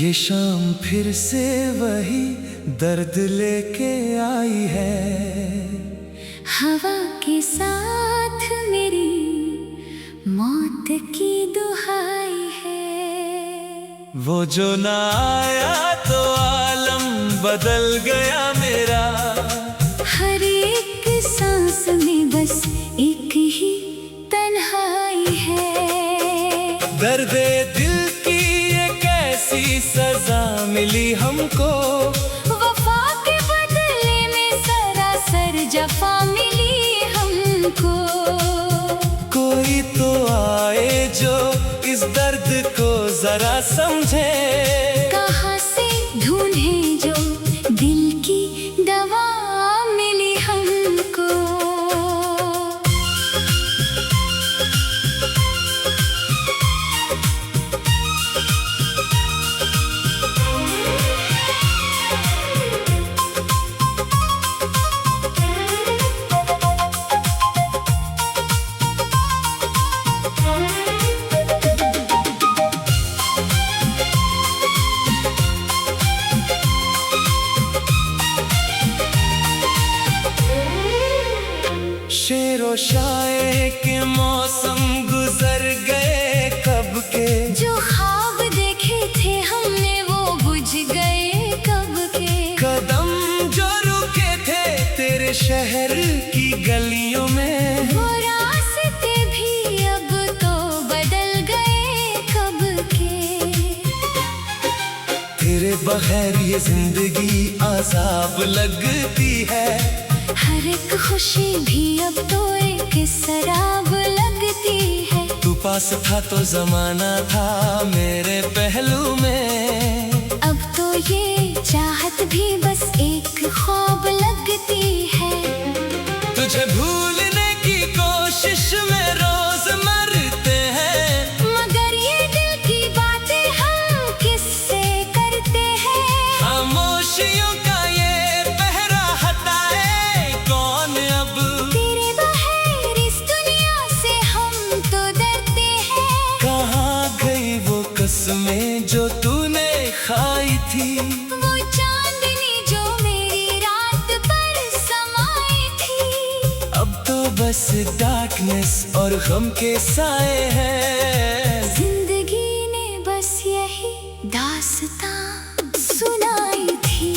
ये शाम फिर से वही दर्द लेके आई है। हवा के साथ मेरी मौत की दुहाई है। वो जो ना आया तो आलम बदल गया मेरा। हर एक सांस में बस एक ही तन्हाई है। दर्दे दिल की ये कैसी सजा मिली हमको। वफा के बदले में सरासर जफा मिली हमको। कोई तो आए जो इस दर्द को जरा समझे। कहाँ से ढूंढे जो दिल की दवा मिली हमको। शेरो शाये के मौसम गुजर गए कब के। जो ख्वाब देखे थे हमने वो बुझ गए कब के। कदम जो रुके थे तेरे शहर की गलियों में। वो रास्ते भी अब तो बदल गए कब के। तेरे बगैर ये जिंदगी अजाब लगती है। हर एक खुशी भी अब तो एक शराब लगती है। तू पास था तो जमाना था मेरे पहलू में। अब तो ये चाहत भी बस एक ख्वाब लगती है। तुझे भूलने की कोशिश में रोज मरते हैं। मगर ये दिल की बातें हम किससे करते हैं। खामोशियों का ये पहरा हटाए कौन अब। तेरे बगैर इस दुनिया से हम तो डरते हैं। कहाँ गई वो कसमें जो तूने खाई थी। वो चांदनी जो मेरी रात पर समाई थी। अब तो बस डार्कनेस और गम के साए हैं। जिंदगी ने बस यही दास्तां सुनाई थी।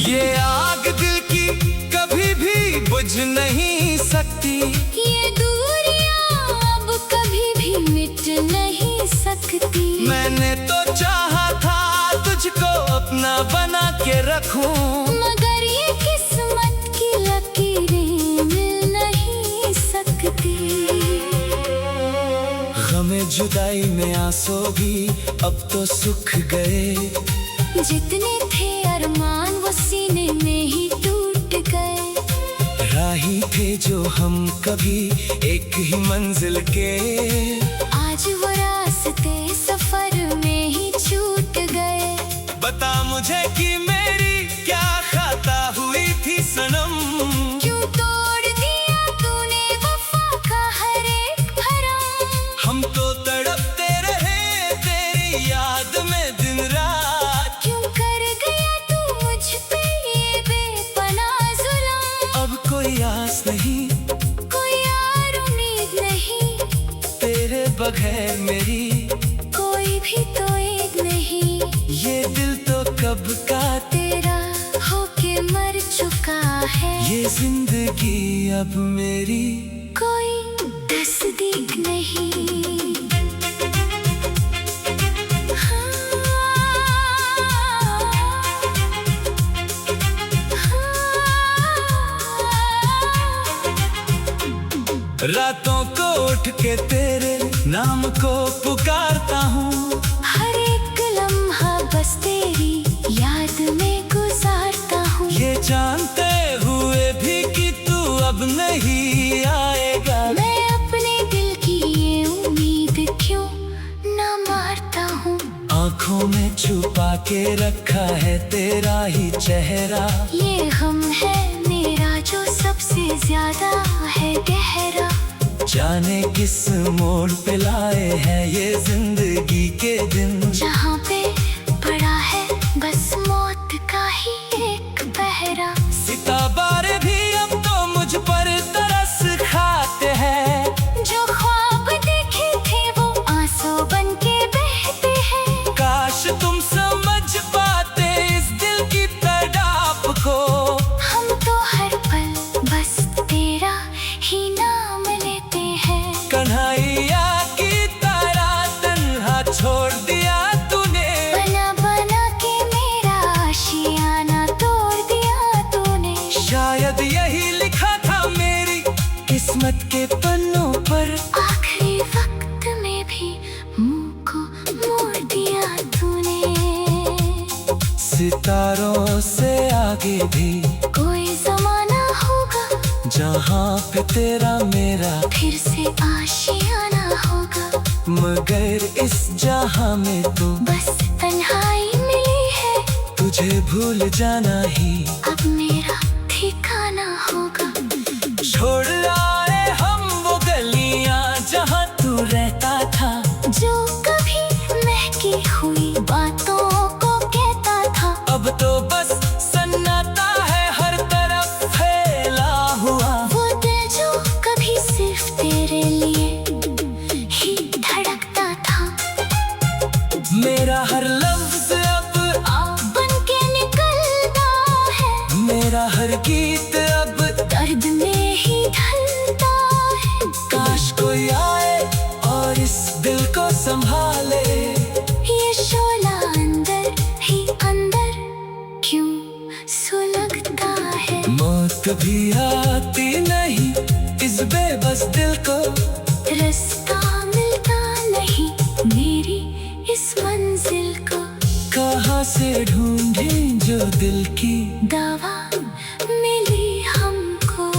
ये आग दिल की कभी भी बुझ नहीं सकती। ये दूरियां अब कभी भी मिट नहीं सकती। मैंने तो चाहा था तुझको अपना बना के रखूं। मगर ये किस्मत की लकीरें मिल नहीं सकती। गमे जुदाई में आंसू भी अब तो सूख गए। जितने थे अरमान वो सीने में ही टूट गए। राही थे जो हम कभी एक ही मंजिल के। आज वो रास्ते सफर में ही छूट गए। बता मुझे कि मेरी क्या खता हुई थी सनम। क्यों तोड़ दिया तूने वफा का हर एक भरम। हम तो तड़पते रहे तेरी याद में दिन रात। क्यों कर गया तू मुझ पे ये बेपनाह जुल्म। अब कोई आस नहीं कोई और उम्मीद नहीं। तेरे बगैर मेरी कोई भी तो एक नहीं। ये दिल तो कब का तेरा होके मर चुका है। ये जिंदगी अब मेरी कोई तस्दीक नहीं। रातों को उठ के तेरे नाम को पुकारता हूँ। हर एक लम्हा बस तेरी याद में गुजारता हूँ। ये जानते हुए भी कि तू अब नहीं आएगा। मैं अपने दिल की ये उम्मीद क्यों न मारता हूँ। आँखों में छुपा के रखा है तेरा ही चेहरा। ये हम है मेरा जो सबसे ज्यादा है गहरा। जाने किस मोड़ पे लाए हैं ये जिंदगी के दिन, जहाँ पे पड़ा है बस मौत का ही एक पहरा। सितारे भी अब तो मुझ पर तरस खाते हैं, जो ख्वाब देखे थे वो आंसू बन के बहते हैं। काश तुम समझ पाते इस दिल की तड़प को। हम तो हर पल बस तेरा ही नाम लेते हैं। कन्हैया की तरह तन्हा छोड़ दिया तूने, बना बना के मेरा आशियाना तोड़ दिया तूने। शायद यही लिखा था मेरी किस्मत के पन्नों पर। आखिरी वक्त में भी मुंह को मोड़ दिया तूने। सितारों से आगे भी कोई जमाना होगा, जहाँ पे तेरा मेरा फिर से आशियाना होगा। मगर इस जहाँ में तो बस तन्हाई मिली है, तुझे भूल जाना ही अब मेरा ठिकाना होगा। छोड़ आए हम वो गलियाँ जहाँ तू रहता था, जो कभी महकी हुई बातों को कहता था। अब तो बस सन्नाटा है हर तरफ फैला हुआ। वो दिल जो कभी सिर्फ तेरे लिए ही धड़कता था। मेरा हर लफ्ज अब आप बन के निकलता है, मेरा हर गीत अब दर्द में ही ढलता है। काश कोई आए और इस दिल को संभाले। ये शोला अंदर ही अंदर क्यों सुलगता है। मौत भी आती नहीं इस बेबस दिल को, रास्ता मिलता नहीं मेरी इस मंजिल को। कहाँ से ढूंढें जो दिल की दवा मिली हमको।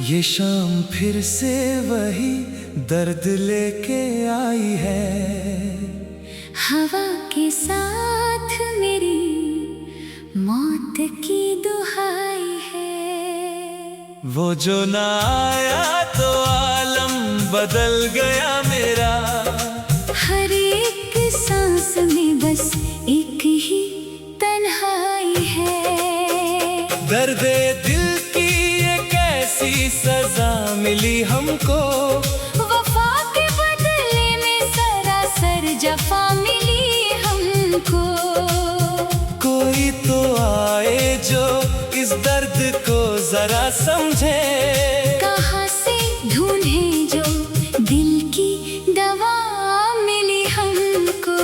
ये शाम फिर से वही दर्द लेके आई है। हवा के साथ मेरी मौत की दुहाई है। वो जो ना आया तो आलम बदल गया मेरा। हर एक सांस में बस एक ही तन्हाई है। दर्द दिल की एक ऐसी सजा मिली हमको, वफा के बदले में सरासर जफा मिली हमको। कोई तो आए जो इस दर्द को जरा समझे। कहाँ से ढूंढे जो दिल की दवा मिली हमको।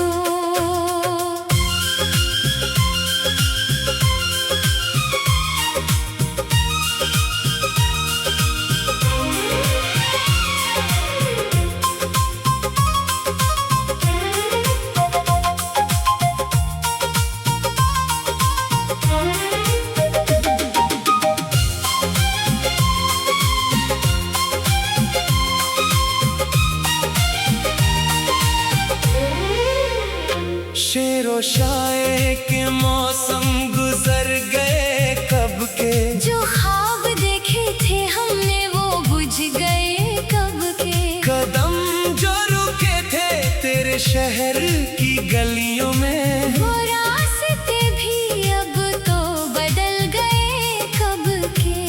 शेरो शाये के मौसम गुजर गए कब के। जो ख्वाब देखे थे हमने वो बुझ गए कब के। कदम जो रुके थे तेरे शहर की गलियों में, वो रास्ते भी अब तो बदल गए कब के।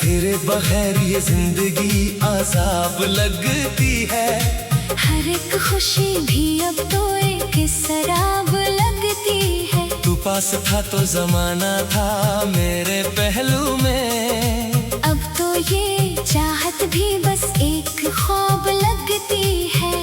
तेरे बगैर ये जिंदगी अजाब लगती है। हर एक खुशी भी अब तो एक शराब लगती है। तू विश्वास था तो जमाना था मेरे पहलू में। अब तो ये चाहत भी बस एक ख्वाब लगती है।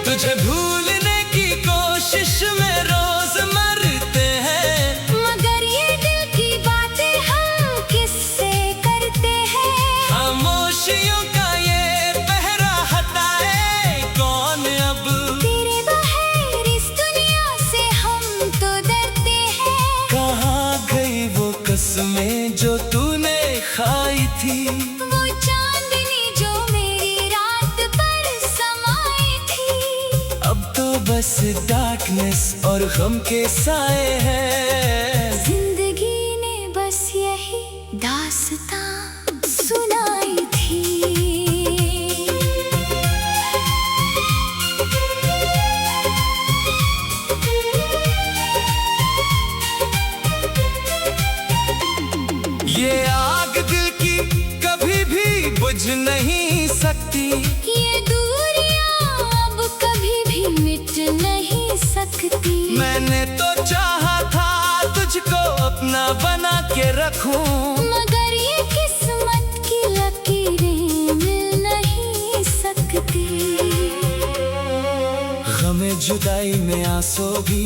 तुझे भूलने की कोशिश में रोज मरते हैं, मगर ये दिल की बातें हम किससे करते हैं। खामोशियों का ये पहरा हटाए कौन अब। तेरे बगैर इस दुनिया से हम तो डरते हैं। कहाँ गई वो कसमें जो तूने खाई थी, वो चांदनी जो मेरी रात पर समाई थी। अब तो बस डार्कनेस और गम के साए हैं। जिंदगी ने बस यही दास्तां सुनाई थी। ये आग दिल की कभी भी बुझ नहीं सकती, ये दूरियां अब कभी भी मिट नहीं सकती। मैंने तो चाहा था तुझको अपना बना के रखूं, मगर ये किस्मत की लकीरें मिल नहीं सकती। गमे जुदाई में आंसू भी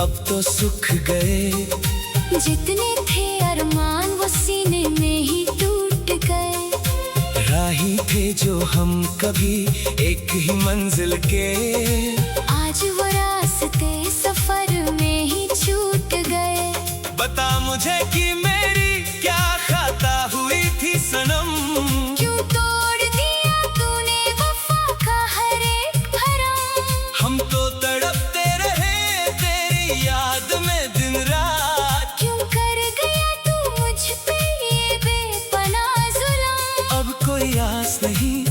अब तो सूख गए। जितने थे अरमान वो सीने में ही टूट गए। राही थे जो हम कभी एक ही मंजिल के, आज वो रास्ते सफर में ही छूट गए। बता मुझे कि मेरी क्या खाता हुई थी सनम। क्यों तोड़ दिया तूने वफा का हर एक भरम। हम तो तड़पते रहे तेरी याद में दिन रात। क्यों कर गया तू मुझ पे ये बेपनाह जुल्म। अब कोई आस नहीं,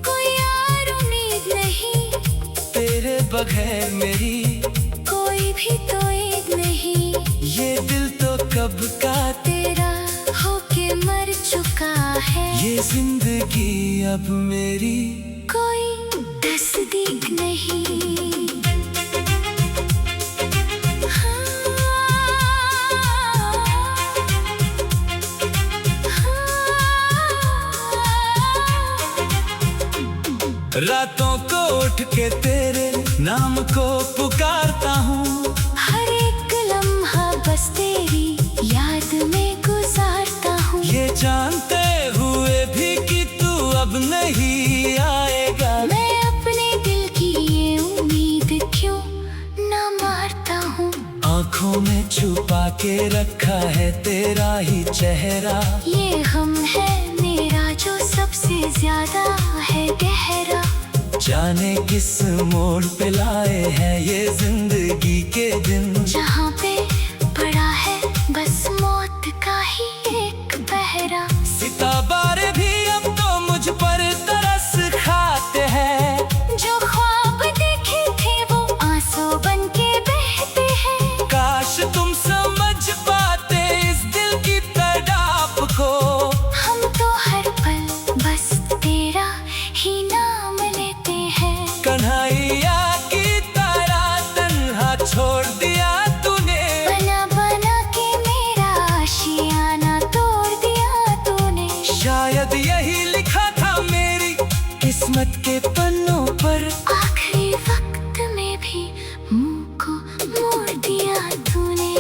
कोई और उम्मीद नहीं, तेरे बगैर मेरी कोई भी तो एक नहीं। ये दिल तो कब का तेरा होके मर चुका है। ये जिंदगी अब मेरी कोई तस्दीक नहीं। रातों को उठ के तेरे नाम को पुकारता हूँ। हर एक लम्हा बस तेरी याद में गुजारता हूँ। ये जानते हुए भी कि तू अब नहीं आएगा, मैं अपने दिल की ये उम्मीद क्यों ना मारता हूँ। आँखों में छुपा के रखा है तेरा ही चेहरा। ये गम है मेरा जो सबसे ज्यादा है गहरा। जाने किस मोड़ पे लाए हैं ये जिंदगी के दिन, जहाँ पे पड़ा है बस मौत का ही एक पहरा। सितारे भी अब तो मुझ पर तरस खाते हैं। जो ख्वाब देखे थे वो आंसू बन के बहते हैं। काश तुम समझ पाते इस दिल की तड़प को। हम तो हर पल बस तेरा ही नाम लेते हैं। कन्हैया की तरह तन्हा छोड़ दिया तूने, बना बना के मेरा आशियाना तोड़ दिया तूने। शायद यही लिखा था मेरी किस्मत के पन्नों पर। आखिरी वक्त में भी मुंह को मोड़ दिया तूने।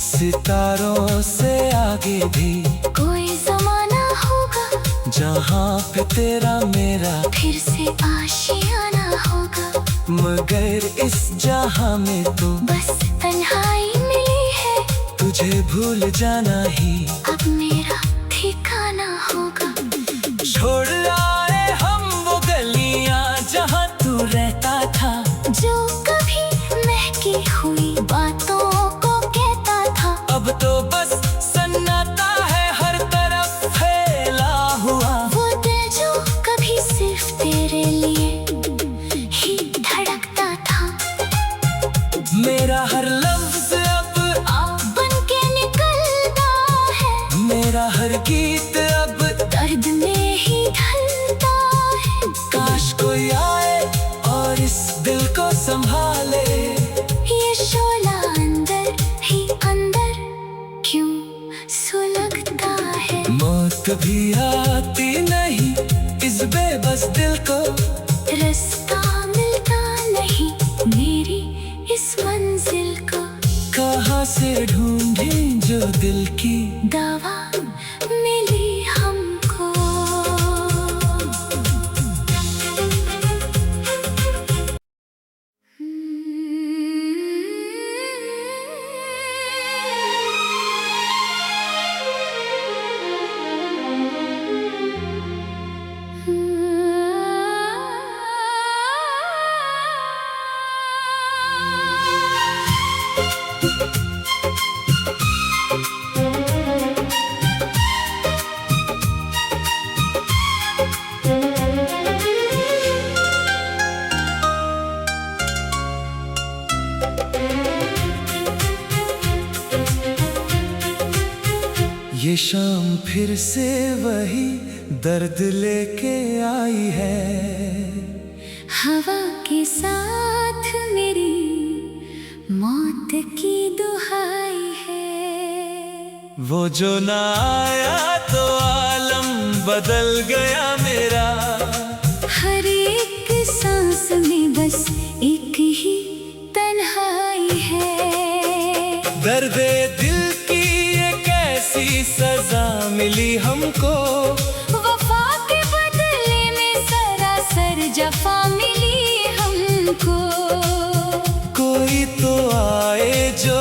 सितारों से आगे भी कोई जमाना होगा जहाँ पे तेरा मेरा फिर से आशियाना होगा। मगर इस जहाँ में तो बस तन्हाई मिली है। तुझे भूल जाना ही अब मेरा ठिकाना होगा। छोड़ आए हम वो गलियाँ जहाँ तू रहता था, जो कभी महकी हुई बातों को कहता था। अब तो बस सन्नाटा है हर तरफ फैला हुआ। वो दिल जो कभी सिर्फ तेरे लिए ही धड़कता था। मेरा हर लफ्ज अब बन के निकलता है। मेरा हर गीत अब दर्द में ही ढलता है। काश कोई आए और इस दिल को संभाले। ये शोला अंदर कभी आती नहीं इस बेबस दिल को, रास्ता मिलता नहीं मेरी इस मंजिल को। कहाँ से ढूंढें जो दिल की दवा मिली हमको। ये शाम फिर से वही दर्द लेके आई है। हवा के साथ मेरी मौत की दुहाई है। वो जो ना आया तो आलम बदल गया मेरा। हर एक सांस में बस एक ही तन्हाई है। दर्द दिल की ये कैसी सजा मिली हमको, वफा के बदले में सरासर जफा मिली हमको। कोई तो आए जो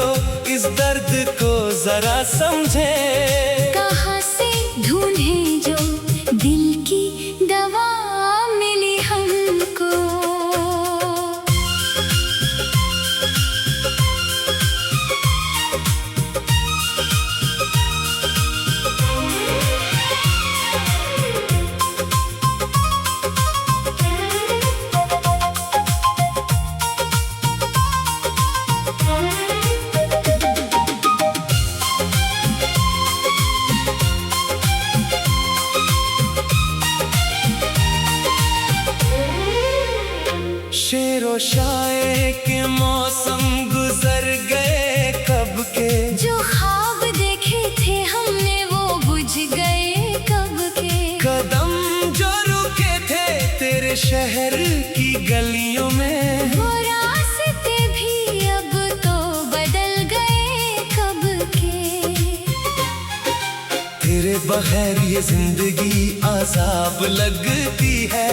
इस दर्द को जरा समझे। कहाँ से ढूंढे जो दिल की दवा मिली हमको। शेरो शायर के मौसम गुजर गए कब के। जो ख्वाब देखे थे हमने वो बुझ गए कब के। कदम जो रुके थे तेरे शहर की गलियों में, वो रास्ते भी अब तो बदल गए कब के। तेरे बगैर ये जिंदगी अजाब लगती है।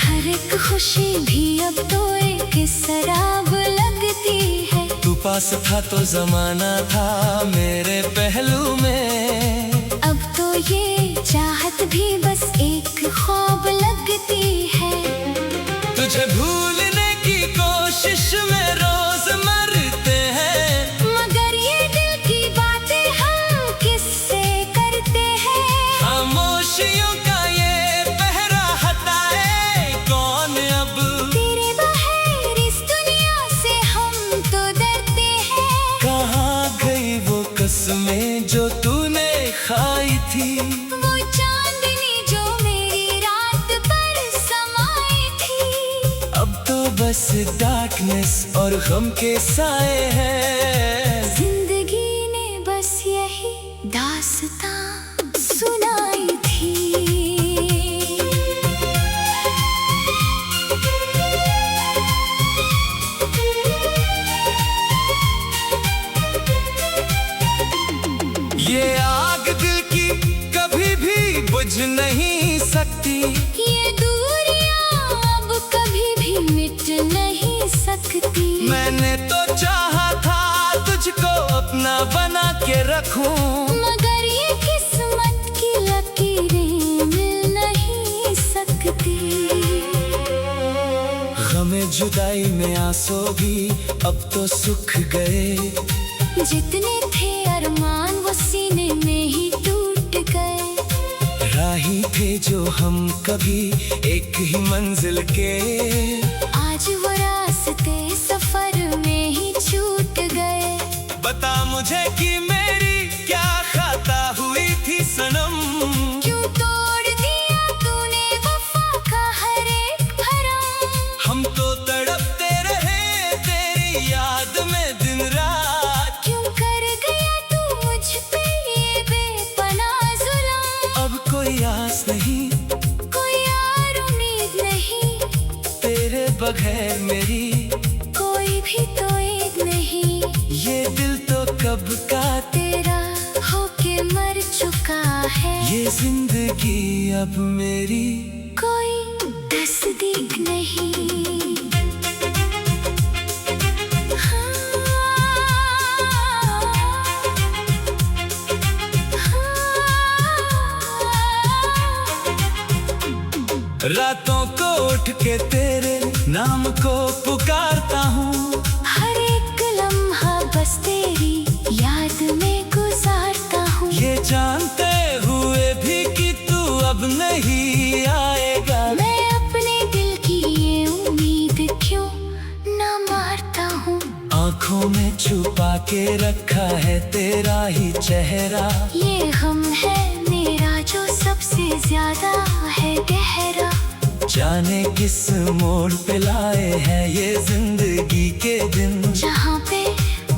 हर एक खुशी भी अब तो एक शराब लगती है। तू पास था तो जमाना था मेरे पहलू में। अब तो ये चाहत भी बस एक ख्वाब लगती है। तुझे भूलने की कोशिश में रोज मरते हैं, मगर ये दिल की बातें हम किससे करते हैं। खामोशियों का ये पहरा हटाए कौन अब। तेरे बगैर इस दुनिया से हम तो डरते हैं। कहाँ गई वो कसमें जो तूने खाई थी। वो चांदनी जो मेरी रात पर समाई थी। अब तो बस डार्कनेस और गम के साए हैं। जिंदगी ने बस यही दास्तां सुनाई थी। ये आग दिल की कभी भी बुझ नहीं सकती। ये दूरियां अब कभी भी मिट नहीं सकती। मैंने तो चाहा था तुझको अपना बना के रखूं, मगर ये किस्मत की लकीरें मिल नहीं सकती। गमे जुदाई में आंसू भी अब तो सूख गए। जितने थे अरमान वो सीने में ही टूट गए। राही थे जो हम कभी एक ही मंजिल के। आज वो रास्ते सफर में ही छूट गए। बता मुझे कि मेरी क्या खता हुई थी सनम। क्यों तोड़ दिया तूने वफा का हर एक भरम। हम तो तड़पते रहे तेरी याद में दिन रात। क्यों कर गया तू मुझ पे ये बेपनाह जुल्म। अब भी तो एक नहीं, ये दिल तो कब का तेरा होके मर चुका है। ये जिंदगी अब मेरी कोई तस्दीक नहीं। रातों को उठ के तेरे नाम को पुकारता हूँ, हर एक लम्हा बस तेरी याद में गुजारता हूँ। ये जानते हुए भी कि तू अब नहीं आएगा, मैं अपने दिल की ये उम्मीद क्यों ना मारता हूँ। आँखों में छुपा के रखा है तेरा ही चेहरा, ये हम है मेरा जो सबसे ज्यादा है गहरा। जाने किस मोड़ पे लाए हैं ये जिंदगी के दिन, जहाँ पे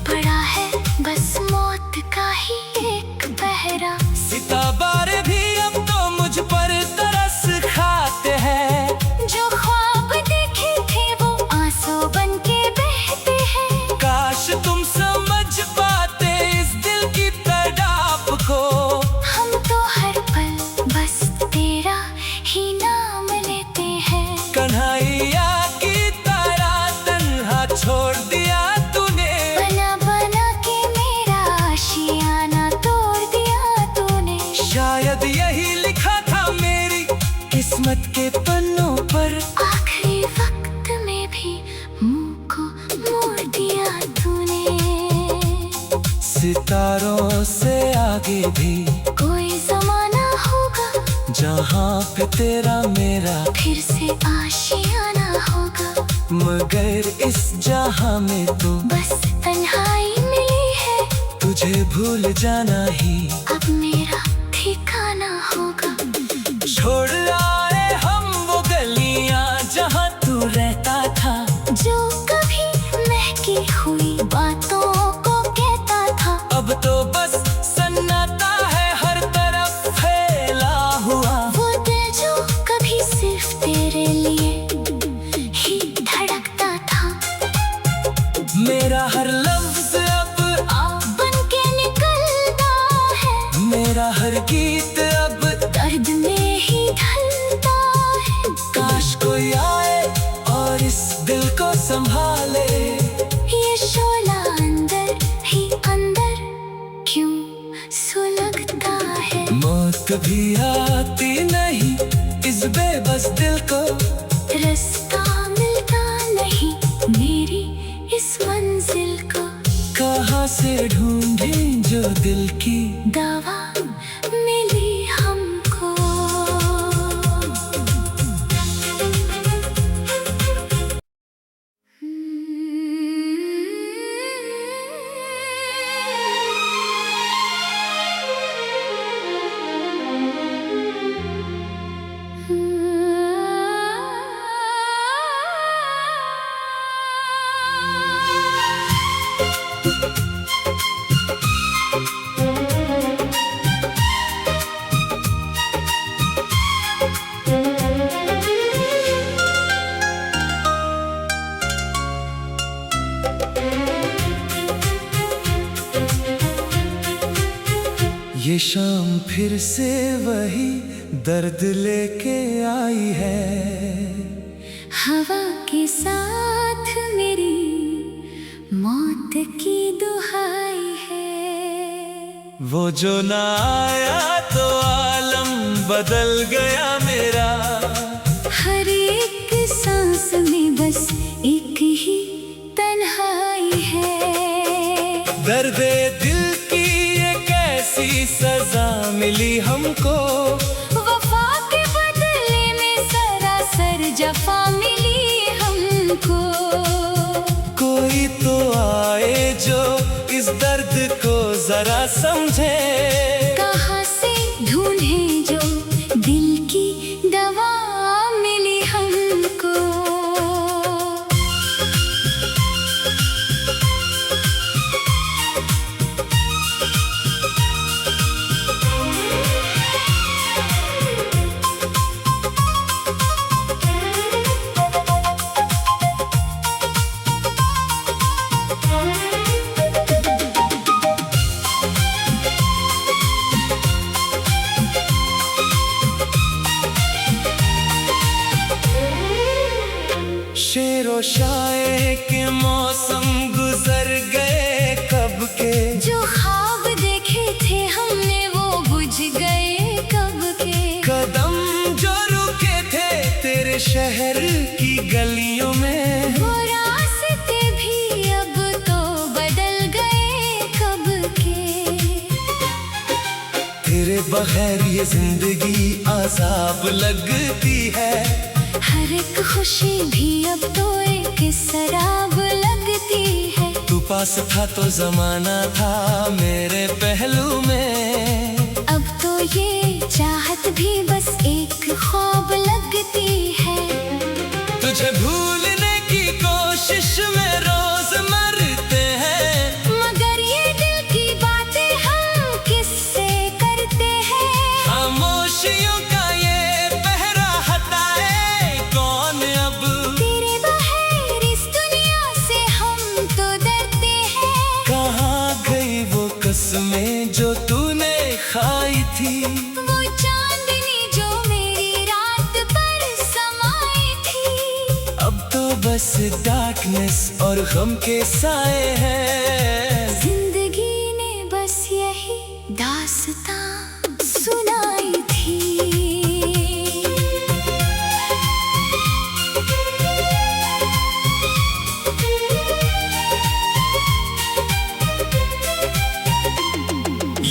पड़ा है बस मौत का ही एक पहरा। सितारे भी अब तो मुझ पर तरस खाते हैं, जो ख्वाब देखे थे वो आंसू बन के बहते हैं। काश तुम समझ पाते इस दिल की तड़प को, हम तो हर पल बस तेरा ही नाम लेते हैं। कन्हैया की तरह तन्हा छोड़ दिया तूने, बना बना के मेरा आशियाना तोड़ दिया तूने। शायद यही लिखा था मेरी किस्मत के पन्नों पर, आखिरी वक्त में भी मुंह को मोड़ दिया तूने। सितारों से आगे भी कोई जमाना होगा, जहाँ पे तेरा मेरा फिर से आशियाना होगा। मगर इस जहाँ में तो बस तन्हाई मिली है, तुझे भूल जाना ही अब मेरा ठिकाना होगा। छोड़ आए हम वो गलियाँ जहाँ तू रहता था, जो कभी महकी हुई बातों को कहता था। अब तो बस सन्नाटा है हर तरफ फैला हुआ। वो दिल जो कभी सिर्फ तेरे लिए ही धड़कता था, मेरा हर लफ्ज अब आप बन के निकलता है। मेरा हर गीत अब दर्द में ही ढलता है। काश कोई आए और इस दिल को संभाले, ये शोला अंदर ही अंदर क्यों सुलगता है। मौत भी आती नहीं इस बेबस दिल को, रास्ता मिलता नहीं मेरी इस मंजिल को। कहाँ से ढूंढें जो दिल की दवा मिली हमको। ये शाम फिर से वही दर्द लेके आई है, हवा के साथ मेरी मौत की दुहाई है। वो जो ना आया तो आलम बदल गया मेरा, हर एक सांस में बस एक ही तन्हाई है। दर्द दिल की ये कैसी सजा मिली हमको, वफा के बदले में सरासर जफा मिली हमको। कोई तो आए जो इस दर्द को जरा समझे, कहाँ से ढूंढे जो दिल की दवा मिली हमको। रोशाए के मौसम गुजर गए कब के, जो ख्वाब देखे थे हमने वो बुझ गए कब के। कदम जो रुके थे तेरे शहर की गलियों में, वो रास्ते भी अब तो बदल गए कब के। तेरे बगैर ये जिंदगी अजाब लगती है, हर एक खुशी भी अब तो एक शराब लगती है। तू पास था तो जमाना था मेरे पहलू में, अब तो ये चाहत भी बस एक ख्वाब लगती है। तुझे भूलने की कोशिश में रोज मरते हैं, मगर ये दिल की बातें हम किससे करते हैं। खामोशियों का ये पहरा हटाए कौन अब, तेरे बगैर इस दुनिया से हम तो डरते हैं। कहाँ गई वो कसमें जो तूने खाई थी, वो चांदनी जो मेरी रात पर समाई थी। अब तो बस डार्कनेस और गम के साए हैं। जिंदगी ने बस यही दास्तां सुनाई थी।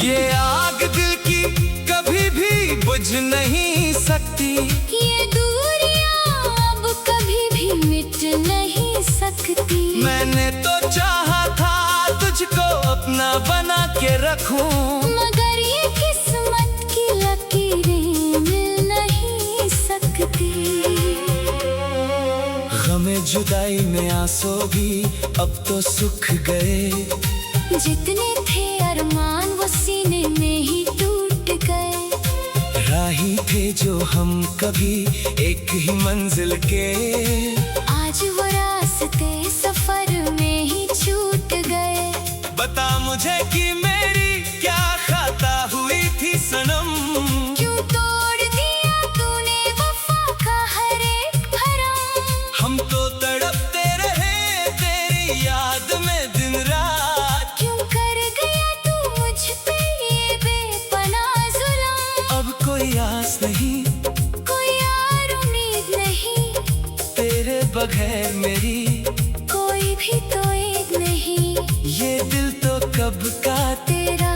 ये आग दिल की कभी भी बुझ नहीं सकती, ये दूरियां अब कभी भी मिट नहीं सकती। मैंने तो चाहा था तुझको अपना बना के रखूं, मगर ये किस्मत की लकीरें मिल नहीं सकती। गमे जुदाई में आंसू भी अब तो सूख गए, जितने थे अरमान वो सीने में ही टूट गए। राही थे जो हम कभी एक ही मंजिल के, आज वो रास्ते सफर में ही छूट गए। बता मुझे कि मेरी क्या खता हुई थी सनम, क्यों तोड़ दिया तूने वफा का हर एक भरम। हम तो तड़पते रहे तेरी याद में दिन रात, क्यों कर गया तू मुझ पे ये बेपनाह जुल्म। अब कोई आस नहीं कोई और उम्मीद नहीं, तेरे बगैर मेरी, कोई भी तो एक नहीं। ये दिल तो कब का तेरा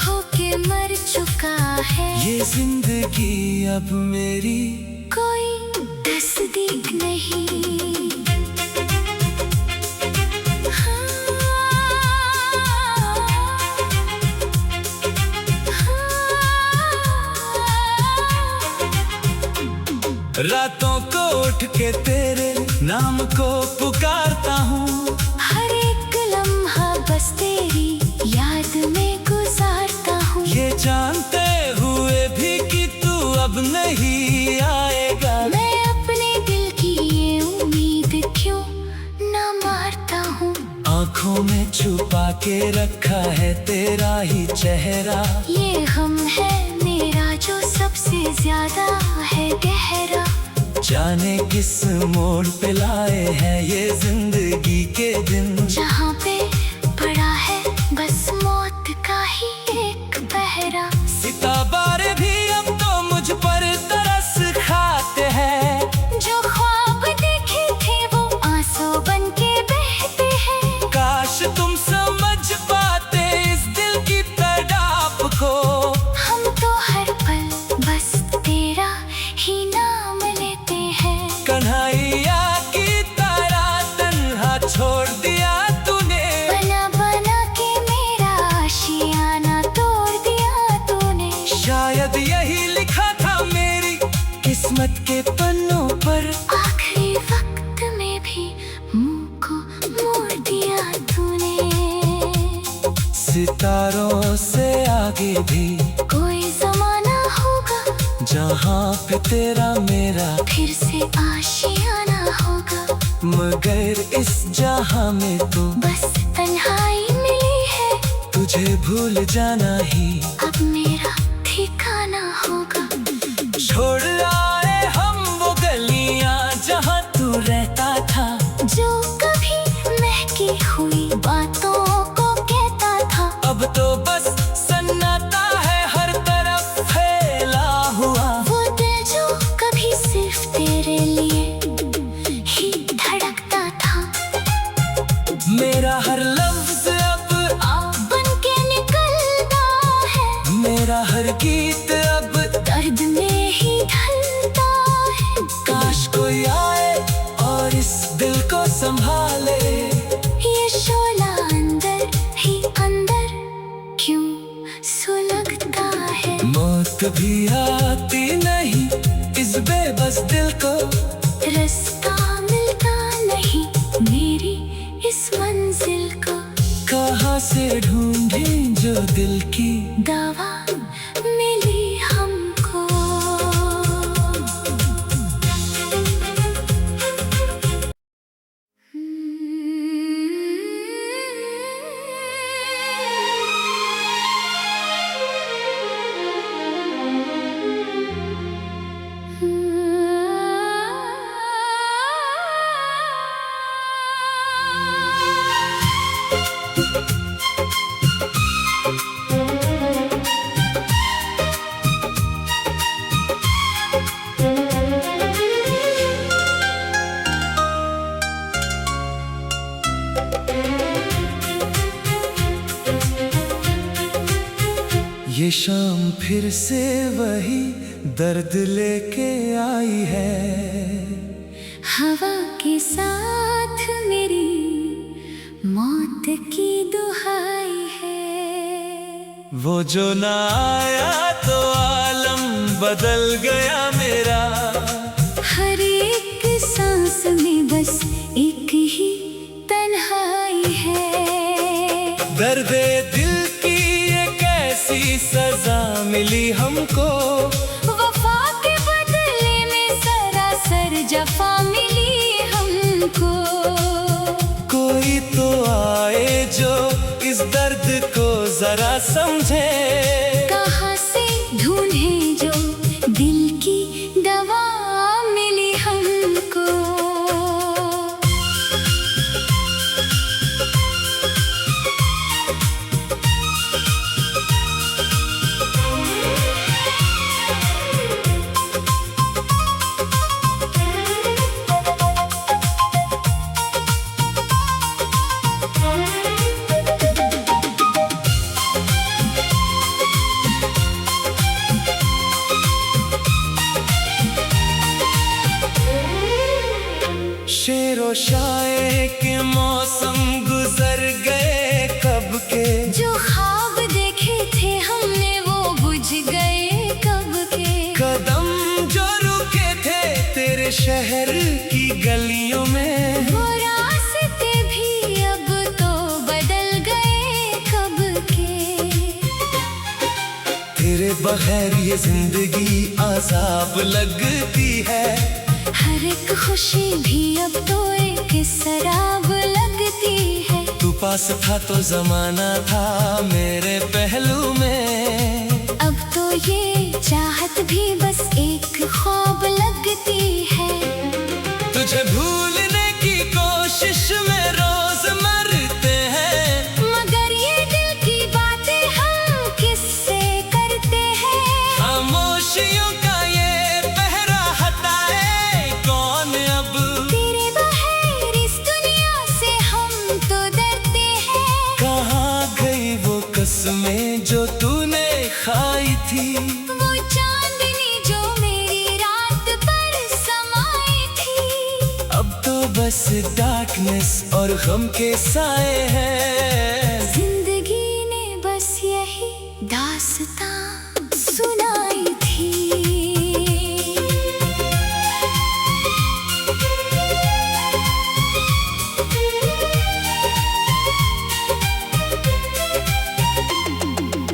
होके मर चुका है, ये जिंदगी अब मेरी कोई तस्दीक नहीं। रातों को उठ के तेरे नाम को पुकारता हूँ, हर एक लम्हा बस तेरी याद में गुजारता हूँ। ये जानते हुए भी कि तू अब नहीं आएगा, मैं अपने दिल की ये उम्मीद क्यों ना मारता हूँ। आँखों में छुपा के रखा है तेरा ही चेहरा, ये गम है मेरा जो सबसे ज्यादा है गहरा। जाने किस मोड़ पे लाए हैं ये जिंदगी के दिन, जहाँ पे पड़ा है बस मौत का ही एक पहरा। सितारे भी अब तो मुझ पर तरस खाते हैं, जो ख्वाब देखे थे वो आंसू बन के बहते हैं। काश तुम समझ पाते इस दिल की तड़प को, हम तो हर पल बस तेरा ही नाम लेते हैं। कन्हैया की तरह तन्हा छोड़ दिया तूने, बना बना के मेरा आशियाना तोड़ दिया तूने। शायद यही लिखा था मेरी किस्मत के पन्नों पर, आखिरी वक्त में भी मुंह को मोड़ दिया तूने। सितारों से आगे भी कोई जमाना होगा, जहाँ पे तेरा मेरा फिर से आशियाना होगा। मगर इस जहाँ में तो बस तन्हाई मिली है, तुझे भूल जाना ही अब मेरा ठिकाना होगा। छोड़ आए हम वो गलियां जहाँ तू रहता था, जो मेरा हर लफ्ज अब आप बन के निकलता है, मेरा हर गीत अब दर्द में ही ढलता है। काश कोई आए और इस दिल को संभाले। ये शोला अंदर ही अंदर क्यों सुलगता है। मौत भी आती नहीं इस बेबस दिल को, रास्ता मिलता नहीं मेरी इस मंजिल को। कहाँ से ढूंढें जो दिल की दवा मिली हमको। ये शाम फिर से वही दर्द लेके आई है। हवा के साथ मेरी मौत की दुहाई है। वो जो ना आया तो आलम बदल गया मेरा। हर एक सांस में बस एक ही तन्हाई है। दर्दे दिल की एक ऐसी सजा मिली हमको, वफा के बदले में सरासर जफा मिली हमको। कोई तो आए जो इस दर्द को जरा समझे। कहाँ से ढूंढे जो दिल की दवा मिली हमको। शेरो शाये के मौसम गुजर गए कब के। जो ख्वाब देखे थे हमने वो बुझ गए कब के। कदम जो रुके थे तेरे शहर की गलियों में, वो रास्ते भी अब तो बदल गए कब के। तेरे बगैर ये जिंदगी अजाब लगती है। हर एक खुशी भी अब तो एक शराब लगती है। तू पास था तो जमाना था मेरे पहलू में। अब तो ये चाहत भी बस एक ख्वाब लगती है। तुझे भूलने की कोशिश में रोज मरते हैं, मगर ये दिल की बातें हम किससे करते हैं। खामोशियों का ये पहरा हटाए कौन अब। तेरे बगैर इस दुनिया से हम तो डरते हैं। कहाँ गई वो कसमें जो तूने खाई थी। वो चांदनी जो मेरी रात पर समाई थी। अब तो बस डार्कनेस और गम के साए हैं। जिंदगी ने बस यही दास्तां सुनाई थी।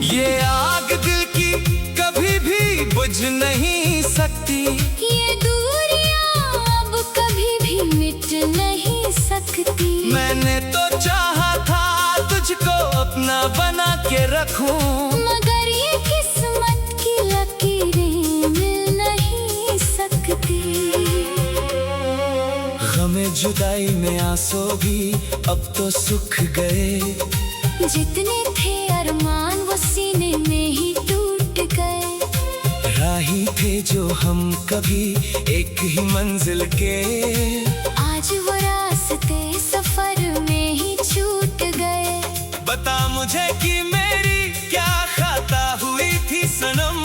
ये आग दिल की कभी भी बुझ नहीं सकती। ये दूरियां अब कभी भी मिट नहीं सकती। मैंने तो चाहा था तुझको अपना बना के रखूं, मगर ये किस्मत की लकीरें मिल नहीं सकती। गमे जुदाई में आंसू भी अब तो सूख गए। जितने थे अरमान वो सीने में ही टूट गए। राही थे जो हम कभी एक ही मंजिल के। आज वो रास्ते सफर में ही बता मुझे कि मेरी क्या खता हुई थी सनम।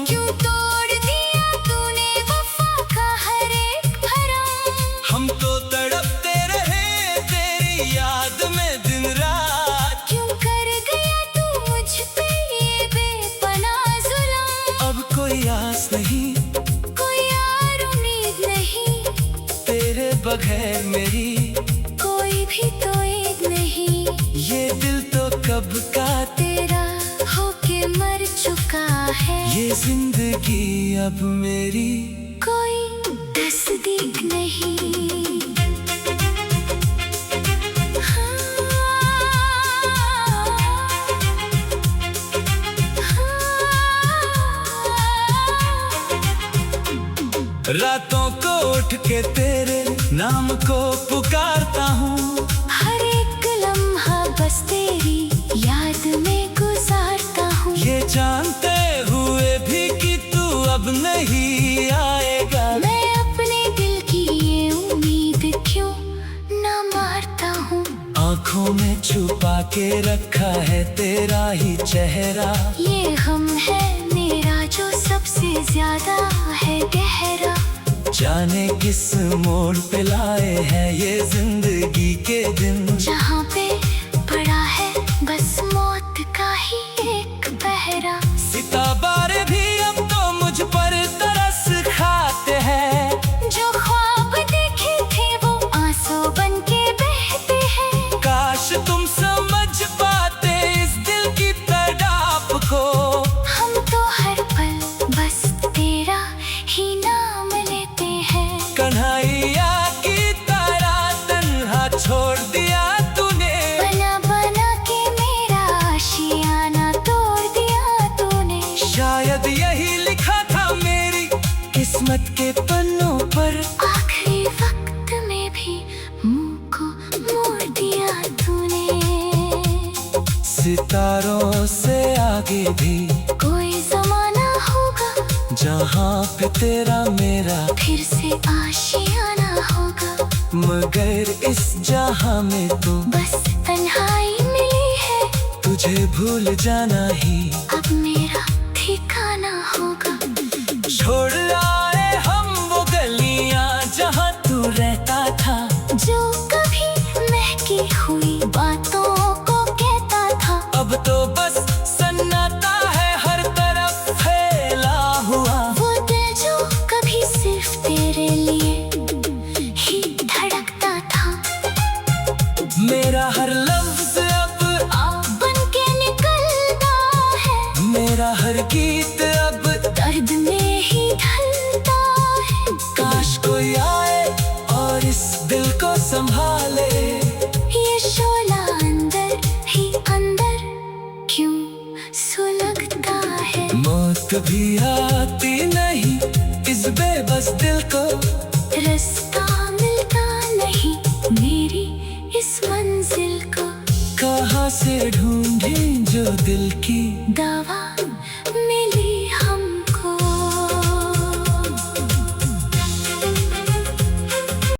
क्यों तोड़ दिया तूने वफा का हर एक भरम। हम तो तड़पते रहे तेरी याद में दिन रात। क्यों कर गया तू मुझ पे ये बेपनाह जुल्म। अब कोई आस नहीं, कोई और उम्मीद नहीं, तेरे बगैर मेरी कोई भी तो ईद नहीं। ये दिल तो कब का तेरा होके मर चुका है। ये जिंदगी अब मेरी कोई तस्दीक नहीं। रातों को उठ के तेरे नाम को पुकारता हूँ। हर एक लम्हा बस तेरी याद में गुजारता हूँ। ये जानते हुए भी कि तू अब नहीं आएगा। मैं अपने दिल की ये उम्मीद क्यों ना मारता हूँ। आँखों में छुपा के रखा है तेरा ही चेहरा। ये गम है मेरा जो सबसे ज्यादा है गहरा। जाने किस मोड़ पे लाए हैं ये जिंदगी के दिन। जहाँ पे पड़ा है बस मौत का ही एक पहरा। सितारे भी अब तो मुझ पर तरस खाते हैं। जो ख्वाब देखे थे वो आंसू बन के बहते हैं। काश तुम समझ पाते इस दिल की तड़प को। हम तो हर पल बस तेरा ही नाम लेते हैं। कन्हैया की तरह तन्हा छोड़ दिया तूने। बना बना के मेरा आशियाना तोड़ दिया तूने। शायद यही लिखा था मेरी किस्मत के पन्नों पर। आखिरी वक्त में भी मुंह को मोड़ दिया तूने। सितारों से आगे भी कोई जमाना होगा जहाँ पे तेरा मेरा फिर से आशियाना होगा। मगर इस जहाँ में तो बस तन्हाई मिली है। तुझे भूल जाना ही अब मेरा ठिकाना होगा। छोड़ आए हम वो गलियाँ जहाँ तू रहता था। जो कभी महकी हुई बातों को कहता था। अब तो बस सन्नाटा है हर तरफ फैला हुआ। वो दिल जो कभी सिर्फ तेरे लिए ही धड़कता था। मेरा हर लफ्ज अब आप बन के निकलता है। मेरा हर गीत अब दर्द में ही ढलता है। काश कोई आए और इस दिल को संभाले। ये शोला अंदर ही अंदर क्यों सुलगता है। मौत भी आती नहीं इस बेबस दिल को। रास्ता मिलता नहीं मेरी इस मंजिल को। कहाँ से ढूंढें जो दिल की दवा